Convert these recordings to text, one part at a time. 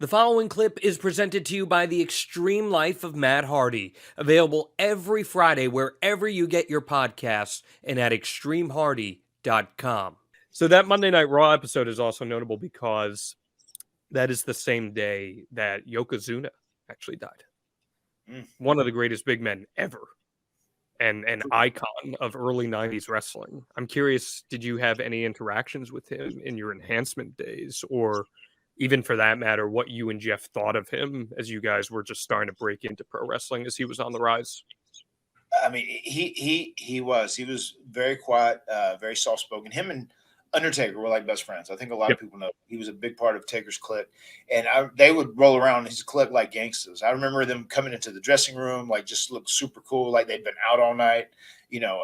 The following clip is presented to you by The Extreme Life of Matt Hardy, available every Friday wherever you get your podcasts and at extremehardy.com. So that Monday Night Raw episode is also notable because that is the same day that Yokozuna actually died. One of the greatest big men ever and an icon of early 90s wrestling. I'm curious, did you have any interactions with him in your enhancement days, or even for that matter, what you and Jeff thought of him as you guys were just starting to break into pro wrestling as he was on the rise? I mean, he was very quiet, very soft spoken. Him and Undertaker were like best friends. I think a lot of people know he was a big part of Taker's clique, and they would roll around his clique like gangsters. I remember them coming into the dressing room like just looked super cool, like they'd been out all night,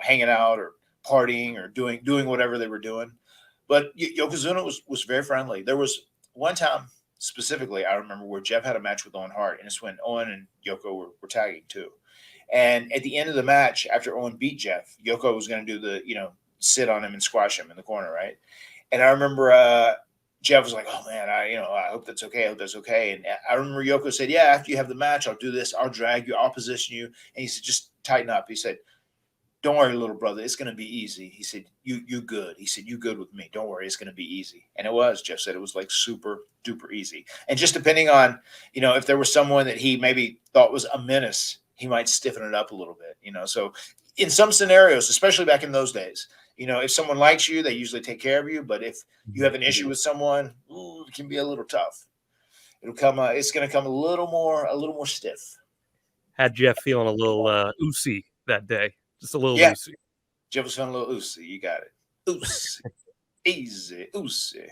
hanging out or partying or doing whatever they were doing. But Yokozuna was very friendly. There was one time specifically I remember where Jeff had a match with Owen Hart, and it's when Owen and Yoko were tagging too. And at the end of the match, after Owen beat Jeff, Yoko was going to do the, sit on him and squash him in the corner, right? And I remember Jeff was like, "Oh man, I hope that's okay. I hope that's okay." And I remember Yoko said, "Yeah, after you have the match, I'll do this. I'll drag you. I'll position you." And he said, "Just tighten up." He said, "Don't worry, little brother. It's going to be easy." He said, "You good." He said, "You good with me. Don't worry. It's going to be easy." And it was. Jeff said it was like super duper easy. And just depending on, if there was someone that he maybe thought was a menace, he might stiffen it up a little bit, So in some scenarios, especially back in those days, if someone likes you, they usually take care of you. But if you have an issue with someone, it can be a little tough. It's going to come a little more stiff. Had Jeff feeling a little oozy that day, just a little oozy. Jeff was feeling a little oozy. You got it. Oozy, easy, oozy.